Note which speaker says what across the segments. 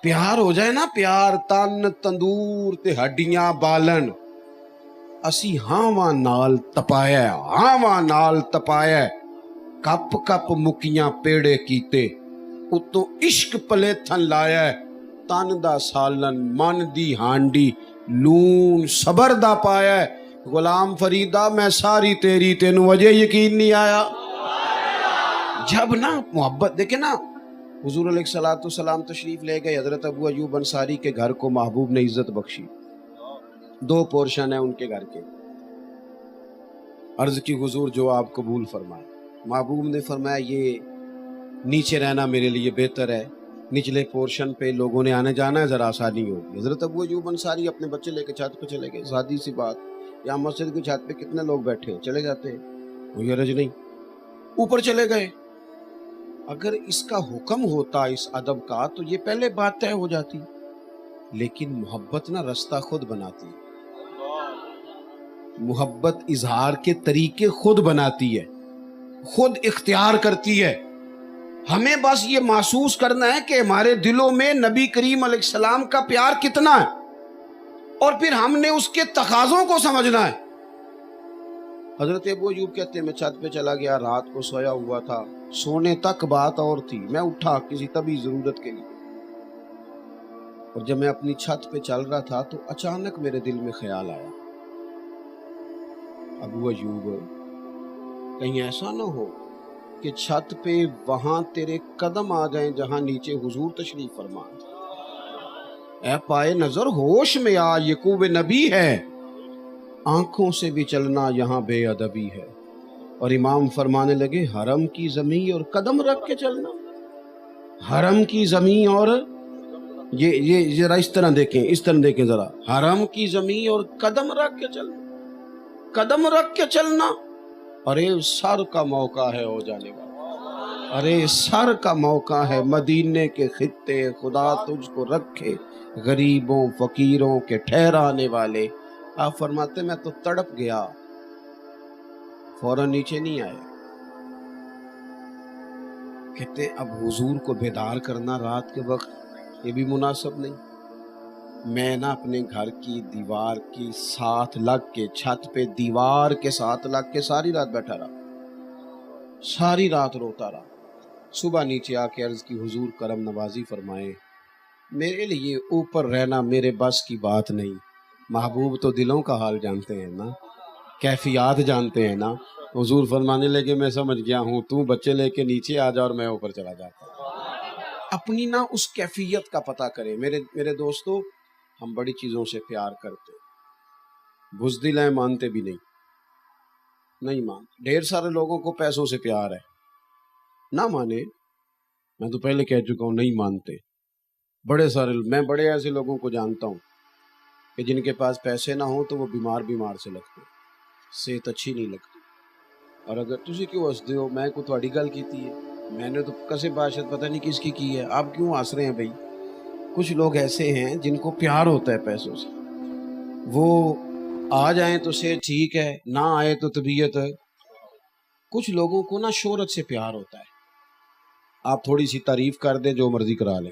Speaker 1: پیار ہو جائے نا، پیار تن تندور تے ہڈیاں بالن، اسی ہاواں نال تپایا، ہاواں نال تپایا، کپ کپ مکیاں پیڑے کیتے، اتوں عشق پلے تھن لایا، تن دا سالن من دی ہانڈی لون صبر دا پایا، غلام فریدہ میں ساری تیری تینوں وجہ یقین نہیں آیا۔ جب نا محبت دیکھیں نا، حضور علیہ السلام تشریف لے گئے، حضرت ابو ایوب انصاری کے گھر کو محبوب نے عزت بخشی، 2 پورشن ہیں ان کے گھر کے، عرض کی حضور جو آپ قبول فرمائے۔ محبوب نے فرمایا یہ نیچے رہنا میرے لیے بہتر ہے، نچلے پورشن پہ لوگوں نے آنے جانا ہے، ذرا آسانی ہوگی۔ حضرت ابو ایوب انصاری اپنے بچے لے کے چھت پہ چلے گئے، سادی سی بات، یہاں مسجد کی چھت پہ کتنے لوگ بیٹھے ہیں، چلے جاتے ہیں، کوئی حرج نہیں، اوپر چلے گئے۔ اگر اس کا حکم ہوتا اس ادب کا تو یہ پہلے بات طے ہو جاتی، لیکن محبت نہ رستہ خود بناتی ہے، محبت اظہار کے طریقے خود بناتی ہے، خود اختیار کرتی ہے۔ ہمیں بس یہ محسوس کرنا ہے کہ ہمارے دلوں میں نبی کریم علیہ السلام کا پیار کتنا ہے، اور پھر ہم نے اس کے تقاضوں کو سمجھنا ہے۔ حضرت ابو ایوب کہتے ہیں میں چھت پہ چلا گیا، رات کو سویا ہوا تھا، سونے تک بات اور تھی، میں اٹھا کسی طبی ضرورت کے لیے، اور جب میں اپنی چھت پہ چل رہا تھا تو اچانک میرے دل میں خیال آیا، ابو ایوب کہیں ایسا نہ ہو کہ چھت پہ وہاں تیرے قدم آ جائیں جہاں نیچے حضور تشریف فرما، اے پائے نظر ہوش میں آ، یہ کوب نبی ہے، آنکھوں سے بھی چلنا یہاں بے ادبی ہے۔ اور امام فرمانے لگے حرم کی زمین اور قدم رکھ کے چلنا، حرم کی زمین اور یہ ذرا اس طرح دیکھیں ذرا، حرم کی زمین اور قدم رکھ کے چلنا، قدم رکھ کے چلنا، ارے سر کا موقع ہے ہو جانے والا، ارے سر کا موقع ہے، مدینے کے خطے خدا تجھ کو رکھے غریبوں فقیروں کے ٹھہرانے والے۔ آپ فرماتے میں تو تڑپ گیا، فوراً نیچے نہیں آئے، کہتے اب حضور کو بیدار کرنا رات کے وقت یہ بھی مناسب نہیں، میں نا اپنے گھر کی دیوار کی ساتھ لگ کے، چھت پہ دیوار کے ساتھ لگ کے ساری رات بیٹھا رہا، ساری رات روتا رہا۔ صبح نیچے آ کے عرض کی حضور کرم نوازی فرمائے، میرے لیے اوپر رہنا میرے بس کی بات نہیں، محبوب تو دلوں کا حال جانتے ہیں نا، کیفیات جانتے ہیں نا۔ حضور فرمانے لگے میں سمجھ گیا ہوں، تو بچے لے کے نیچے آ جا اور میں اوپر چلا جاتا ہوں۔ اپنی نا اس کیفیت کا پتہ کرے۔ میرے دوستو، ہم بڑی چیزوں سے پیار کرتے، بزدل ہیں، مانتے بھی نہیں مانتے۔ ڈھیر سارے لوگوں کو پیسوں سے پیار ہے، نہ مانے، میں تو پہلے کہہ چکا ہوں نہیں مانتے۔ میں بڑے ایسے لوگوں کو جانتا ہوں کہ جن کے پاس پیسے نہ ہوں تو وہ بیمار سے لگتے، صحت اچھی نہیں لگتی۔ اور اگر تسی کیوں ہسدے ہو، میں کو تھوڑی گل کیتی ہے، میں نے تو کسے باشد پتہ نہیں کس کی ہے، آپ کیوں ہنس رہے ہیں بھائی؟ کچھ لوگ ایسے ہیں جن کو پیار ہوتا ہے پیسوں سے، وہ آ جائیں تو صحت ٹھیک ہے، نہ آئے تو طبیعت ہے۔ کچھ لوگوں کو نا شہرت سے پیار ہوتا ہے، آپ تھوڑی سی تعریف کر دیں جو مرضی کرا لیں،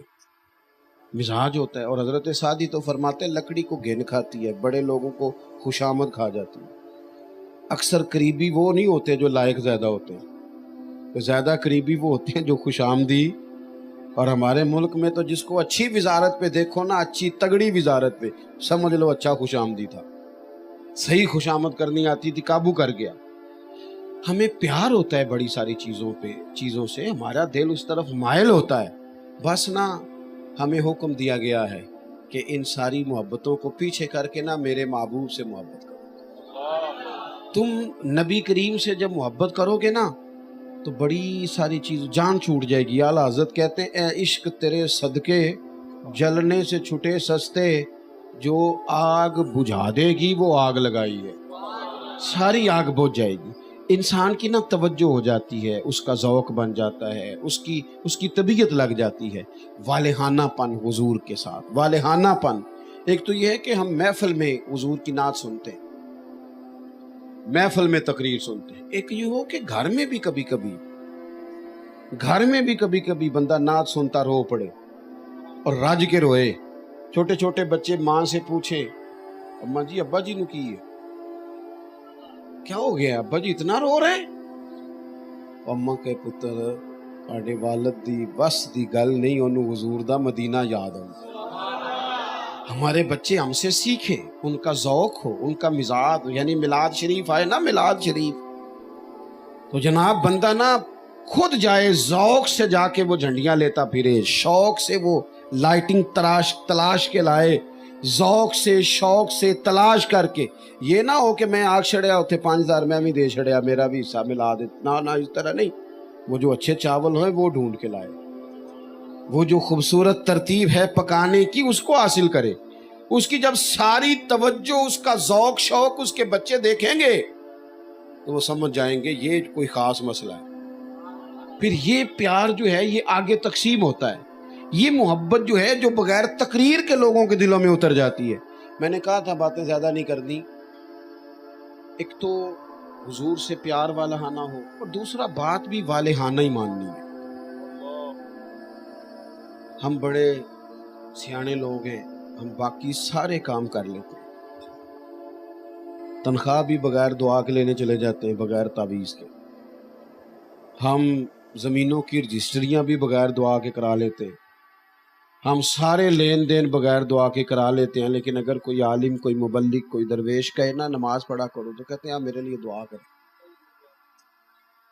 Speaker 1: مزاج ہوتا ہے۔ اور حضرت سعدی تو فرماتے ہیں لکڑی کو گھن کھاتی ہے، بڑے لوگوں کو خوشامد کھا جاتی ہے۔ اکثر قریبی وہ نہیں ہوتے جو لائق زیادہ ہوتے ہیں، زیادہ قریبی وہ ہوتے ہیں جو خوش آمدی۔ اور ہمارے ملک میں تو جس کو اچھی وزارت پہ دیکھو نا، اچھی تگڑی وزارت پہ، سمجھ لو اچھا خوش آمدی تھا، صحیح خوش آمد کرنی آتی تھی، قابو کر گیا۔ ہمیں پیار ہوتا ہے بڑی ساری چیزوں سے، ہمارا دل اس طرف مائل ہوتا ہے، بس نا ہمیں حکم دیا گیا ہے کہ ان ساری محبتوں کو پیچھے کر کے نا میرے محبوب سے محبت کرو۔ تم نبی کریم سے جب محبت کرو گے نا تو بڑی ساری چیز جان چھوٹ جائے گی۔ اعلیٰ حضرت کہتے ہیں اے عشق تیرے صدقے جلنے سے چھٹے سستے، جو آگ بجھا دے گی وہ آگ لگائی ہے، ساری آگ بجھ جائے گی۔ انسان کی نا توجہ ہو جاتی ہے، اس کا ذوق بن جاتا ہے، اس کی طبیعت لگ جاتی ہے، والہانہ پن حضور کے ساتھ، والہانہ پن۔ ایک تو یہ ہے کہ ہم محفل میں حضور کی نعت سنتے ہیں، محفل میں تقریر سنتے ہیں۔ ایک یہ ہو کہ گھر میں بھی کبھی کبھی بندہ نعت سنتا رو پڑے، اور رج کے روئے. چھوٹے چھوٹے بچے ماں سے پوچھے اماں جی ابا جی نو کی ہے, کیا ہو گیا ابا جی اتنا رو رہے ہیں؟ اماں کے پتر آڈے والد دی بس دی گل نہیں, انہوں حضور دا مدینہ یاد ہو. ہمارے بچے ہم سے سیکھے, ان کا ذوق ہو, ان کا مزاج ہو. یعنی میلاد شریف آئے نا, میلاد شریف تو جناب بندہ نا خود جائے, ذوق سے جا کے وہ جھنڈیاں لیتا پھرے, شوق سے وہ لائٹنگ تلاش کے لائے, ذوق سے شوق سے تلاش کر کے. یہ نہ ہو کہ میں آگ چھڑیا اتنے 5,000 میں بھی دے چھڑیا, میرا بھی حصہ ملا دے. نہ اس طرح نہیں. وہ جو اچھے چاول ہوئے وہ ڈھونڈ کے لائے, وہ جو خوبصورت ترتیب ہے پکانے کی اس کو حاصل کرے. اس کی جب ساری توجہ, اس کا ذوق شوق اس کے بچے دیکھیں گے تو وہ سمجھ جائیں گے یہ کوئی خاص مسئلہ ہے. پھر یہ پیار جو ہے یہ آگے تقسیم ہوتا ہے. یہ محبت جو ہے جو بغیر تقریر کے لوگوں کے دلوں میں اتر جاتی ہے. میں نے کہا تھا باتیں زیادہ نہیں کرنی. ایک تو حضور سے پیار والہانہ ہو, اور دوسرا بات بھی والہانہ ہی ماننی ہے. ہم بڑے سیانے لوگ ہیں, ہم باقی سارے کام کر لیتے ہیں. تنخواہ بھی بغیر دعا کے لینے چلے جاتے ہیں, بغیر تعویذ کے. ہم زمینوں کی رجسٹریاں بھی بغیر دعا کے کرا لیتے ہیں. ہم سارے لین دین بغیر دعا کے کرا لیتے ہیں. لیکن اگر کوئی عالم, کوئی مبلغ, کوئی درویش کہے نا نماز پڑھا کرو تو کہتے ہیں میرے لیے دعا کریں.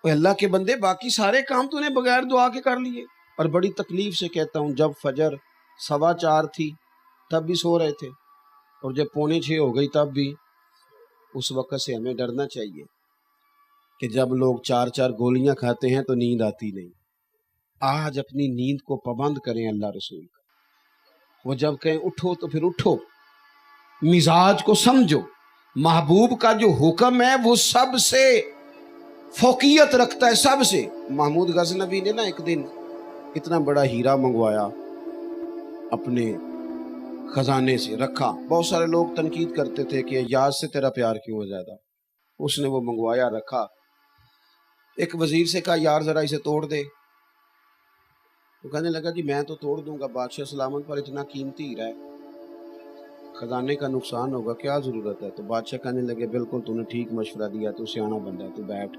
Speaker 1: اللہ کے بندے باقی سارے کام تو نے بغیر دعا کے کر لیے. اور بڑی تکلیف سے کہتا ہوں, جب فجر 4:15 تھی تب بھی سو رہے تھے, اور جب 5:45 ہو گئی تب بھی. اس وقت سے ہمیں ڈرنا چاہیے کہ جب لوگ 4 گولیاں کھاتے ہیں تو نیند آتی نہیں. آج اپنی نیند کو پابند کریں اللہ رسول کا. وہ جب کہیں اٹھو تو پھر اٹھو, مزاج کو سمجھو. محبوب کا جو حکم ہے وہ سب سے فوقیت رکھتا ہے, سب سے. محمود غزنوی نے نا ایک دن اتنا بڑا ہیرا منگوایا, اپنے خزانے سے رکھا. بہت سارے لوگ تنقید کرتے تھے کہ یاد سے تیرا پیار کیوں ہے زیادہ. اس نے وہ منگوایا, رکھا. ایک وزیر سے کہا یار ذرا اسے توڑ دے. وہ کہنے لگا جی میں تو توڑ دوں گا, بادشاہ سلامت پر اتنا قیمتی ہیرا ہے, خزانے کا نقصان ہوگا, کیا ضرورت ہے. تو بادشاہ کہنے لگے بالکل تو نے ٹھیک مشورہ دیا, تو سیانا بندہ ہے, تو بیٹھ.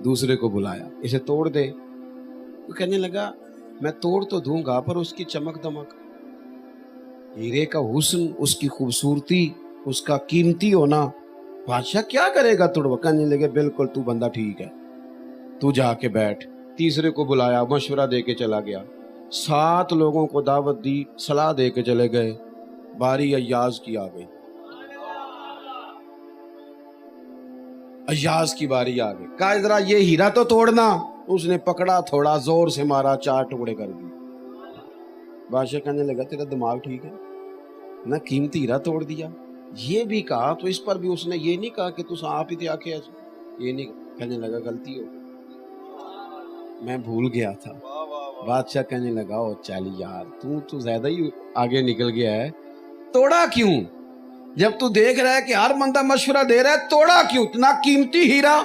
Speaker 1: دوسرے کو بلایا, اسے توڑ دے. وہ کہنے لگا میں توڑ تو دوں گا پر اس کی چمک دمک, ہیرے کا حسن, اس کی خوبصورتی, اس کا قیمتی ہونا, بادشاہ کیا کرے گا توڑوا. کہنے لگے بالکل تو بندہ ٹھیک ہے, تو جا کے بیٹھ. تیسرے کو بلایا, مشورہ دے کے چلا گیا. 7 لوگوں کو دعوت دی, صلاح دے کے چلے گئے. باری ایاز کی آ گئی, ایاز کی باری آ گئی. کہا ذرا یہ ہیرا تو توڑنا. اس نے پکڑا, تھوڑا زور سے مارا, 4 ٹکڑے کر دی. بادشاہ کہنے لگا تیرا دماغ ٹھیک ہے نہ, قیمتی ہیرا توڑ دیا. یہ بھی کہا تو اس پر بھی اس نے یہ نہیں کہا کہ تو آپ ہی تھے آکے ایسے, یہ نہیں. کہنے لگا غلطی ہو, میں بھول گیا تھا. بادشاہ کہنے لگا او چل یار تو زیادہ ہی آگے نکل گیا ہے, توڑا کیوں؟ جب تو دیکھ رہا ہے کہ ہر بندہ مشورہ دے رہا ہے, توڑا کیوں؟ اتنا قیمتی ہیرا,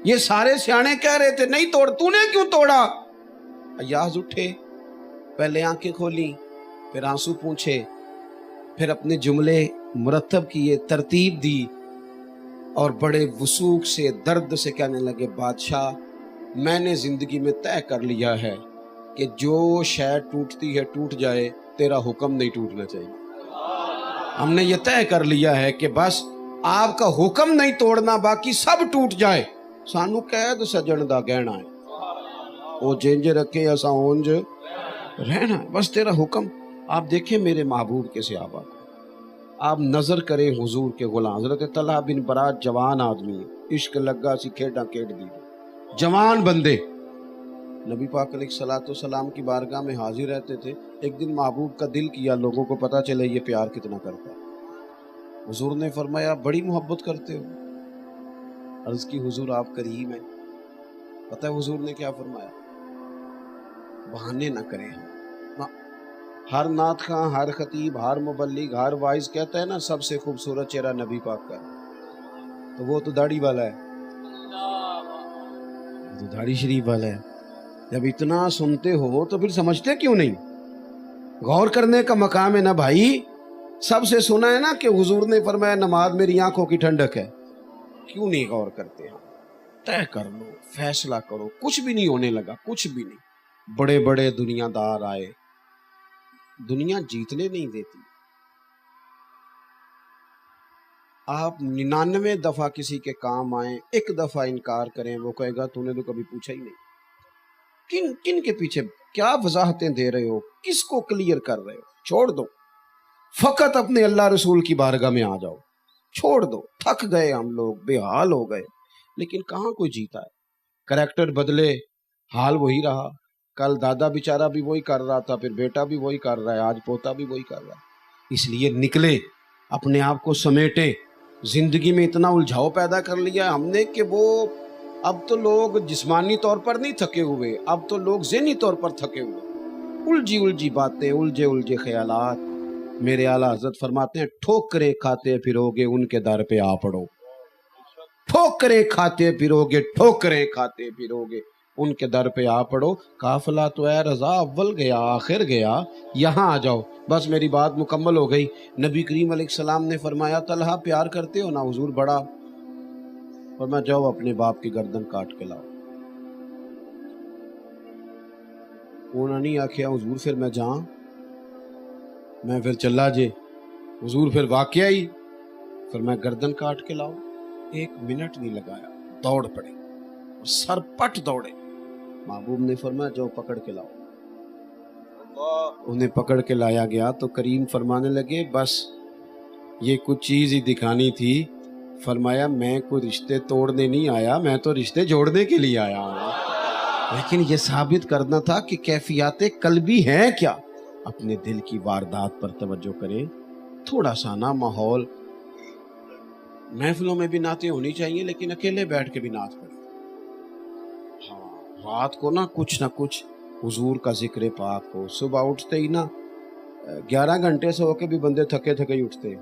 Speaker 1: یہ سارے سیانے کہہ رہے تھے نہیں توڑ, تو نے کیوں توڑا؟ ایاز اٹھے, پہلے آنکھیں کھولی, پھر آنسو پونچھے, پھر اپنے جملے مرتب کیے, ترتیب دی, اور بڑے وثوق سے درد سے کہنے لگے بادشاہ میں نے زندگی میں طے کر لیا ہے کہ جو شے ٹوٹتی ہے ٹوٹ جائے, تیرا حکم نہیں ٹوٹنا چاہیے. ہم نے یہ طے کر لیا ہے کہ بس آپ کا حکم نہیں توڑنا, باقی سب ٹوٹ جائے. سانو قید سجن دا گہنا ہے, وہ جنج رکھے ایسا اونج رہنا, بس تیرا حکم. آپ دیکھیں میرے محبوب کے صحابہ کو, آپ نظر کریں حضور کے غلام. حضرت طلحہ بن برات جوان آدمی ہے, عشق لگا سی کھیڈاں کھیڈ دی, جوان بندے. نبی پاک علیہ الصلوۃ والسلام کی بارگاہ میں حاضر رہتے تھے. ایک دن محبوب کا دل کیا لوگوں کو پتہ چلے یہ پیار کتنا کرتا ہے. حضور نے فرمایا بڑی محبت کرتے ہو. عرض کی حضور آپ کریم ہیں. پتہ ہے حضور نے کیا فرمایا؟ بہانے نہ کریں. ہر نعت خواں, ہر خطیب, ہر مبلغ, ہر وائز کہتا ہے نا سب سے خوبصورت چہرہ نبی پاک کا, تو وہ تو داڑھی والا ہے, تو داڑھی شریف والا ہے. جب اتنا سنتے ہو تو پھر سمجھتے کیوں نہیں؟ غور کرنے کا مقام ہے نا بھائی. سب سے سنا ہے نا کہ حضور نے فرمایا نماز میری آنکھوں کی ٹھنڈک ہے. کیوں نہیں غور کرتے ہم؟ طے کر لو، فیصلہ کرو. کچھ بھی نہیں ہونے لگا، کچھ بھی نہیں. بڑے بڑے دنیا دار آئے، دنیا جیتنے نہیں دیتی. آپ 99 دفعہ کسی کے کام آئیں، ایک دفعہ انکار کریں، وہ کہے گا تو نے تو کبھی پوچھا ہی نہیں. کن کن کے پیچھے کیا وضاحتیں دے رہے ہو؟ کس کو کلیئر کر رہے ہو؟ چھوڑ دو، فقط اپنے اللہ رسول کی بارگاہ میں آ جاؤ. چھوڑ دو. تھک گئے ہم لوگ، بے حال ہو گئے. لیکن کہاں کوئی جیتا ہے؟ کریکٹر بدلے، حال وہی رہا. کل دادا بیچارہ بھی وہی کر رہا تھا، پھر بیٹا بھی وہی کر رہا ہے، آج پوتا بھی وہی کر رہا ہے. اس لیے نکلے، اپنے آپ کو سمیٹے. زندگی میں اتنا الجھاؤ پیدا کر لیا ہم نے کہ وہ اب تو لوگ جسمانی طور پر نہیں تھکے ہوئے، اب تو لوگ ذہنی طور پر تھکے ہوئے. الجھی باتیں، الجھے خیالات. میرے اعلیٰ حضرت فرماتے ہیں ٹھوکریں کھاتے پھرو گے ان کے در پہ آ پڑو. ٹھوکریں کھاتے پھرو گے، ٹھوکریں کھاتے پھرو گے ان کے در پہ آ پڑو. قافلہ تو اے رضا اول گیا آخر گیا، یہاں آ جاؤ. بس میری بات مکمل ہو گئی. نبی کریم علیہ السلام نے فرمایا طلحہ پیار کرتے ہو نا؟ حضور بڑا. فرمایا جاؤ اپنے باپ کی گردن کاٹ کے لاؤ. انہوں نے آخیا حضور پھر میں جاؤں، میں پھر چلا جے. حضور پھر واقعہ ہی فرمایا گردن کاٹ کے لاؤ. 1 منٹ نہیں لگایا، دوڑ پڑے اور سر پٹ دوڑے. محبوب نے فرمایا جاؤ پکڑ کے لاؤ. انہیں پکڑ کے لایا گیا تو کریم فرمانے لگے بس یہ کچھ چیز ہی دکھانی تھی. فرمایا میں کوئی رشتے توڑنے نہیں آیا، میں تو رشتے جوڑنے کے لیے آیا ہوں. لیکن یہ ثابت کرنا تھا کہ کیفیات قلبی ہیں کیا. اپنے دل کی واردات پر توجہ کریں. تھوڑا سا نا ماحول، محفلوں میں بھی نعتیں ہونی چاہیے لیکن اکیلے بیٹھ کے بھی نعت پڑھیں. ہاں، رات کو نا کچھ حضور کا ذکر پاک ہو. صبح اٹھتے ہی نا 11 گھنٹے سے ہو کے بھی بندے تھکے ہی اٹھتے.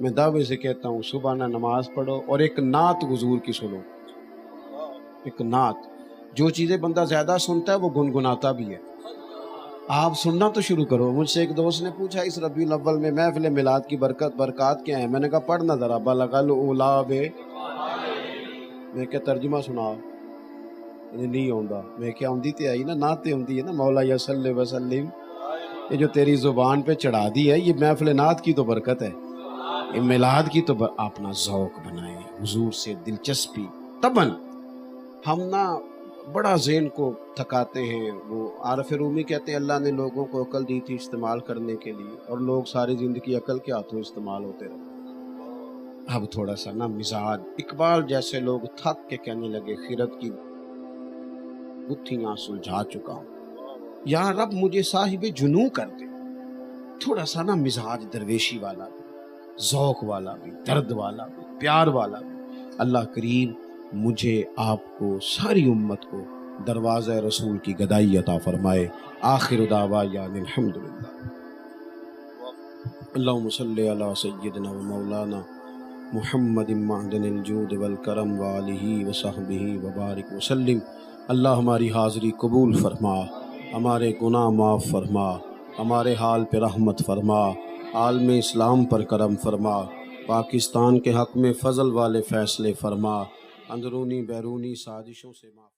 Speaker 1: میں دعوے سے کہتا ہوں صبح نہ نماز پڑھو اور ایک نعت حضور کی سنو. ایک نعت. جو چیزیں بندہ زیادہ سنتا ہے وہ گنگناتا بھی ہے. آپ سننا تو شروع کرو. مجھ سے ایک دوست نے پوچھا اس ربیع الاول میں محفل میلاد کی برکات کیا ہیں؟ میں نے کہا پڑھنا ذرا بلغ الاولیٰ بے. میں کیا ترجمہ سنا نہیں آؤں. میں کیا آؤں تے آئی نا نعتیں ہوندی ہے نا مولا یا صلی وسلم. یہ جو تیری زبان پہ چڑھا دی ہے یہ محفل نعت کی تو برکت ہے، یہ میلاد کی تو اپنا ذوق بنائیں، حضور سے دلچسپی. تباً ہم نا بڑا ذہن کو تھکاتے ہیں. وہ عارف رومی کہتے ہیں اللہ نے لوگوں کو عقل دی تھی استعمال کرنے کے لیے اور لوگ ساری زندگی عقل کے ہاتھوں استعمال ہوتے رہے. اب تھوڑا سا نا مزاج. اقبال جیسے لوگ تھک کے کہنے لگے خیرت کی گتھیاں سلجھا چکا ہوں، یا رب مجھے صاحب جنوں کر دے. تھوڑا سا نا مزاج درویشی والا بھی، ذوق والا بھی، درد والا بھی، پیار والا بھی. اللہ کریم مجھے آپ کو ساری امت کو دروازہ رسول کی گدائی عطا فرمائے. آخر دعوانا الحمدللہ. اللہم صلی علی سیدنا و مولانا محمد معدن الجود والکرم وآلہ وصحبہ وبارک وسلم. اللہ ہماری حاضری قبول فرما، ہمارے گناہ معاف فرما، ہمارے حال پہ رحمت فرما، عالم اسلام پر کرم فرما، پاکستان کے حق میں فضل والے فیصلے فرما، اندرونی بیرونی سازشوں سے معاف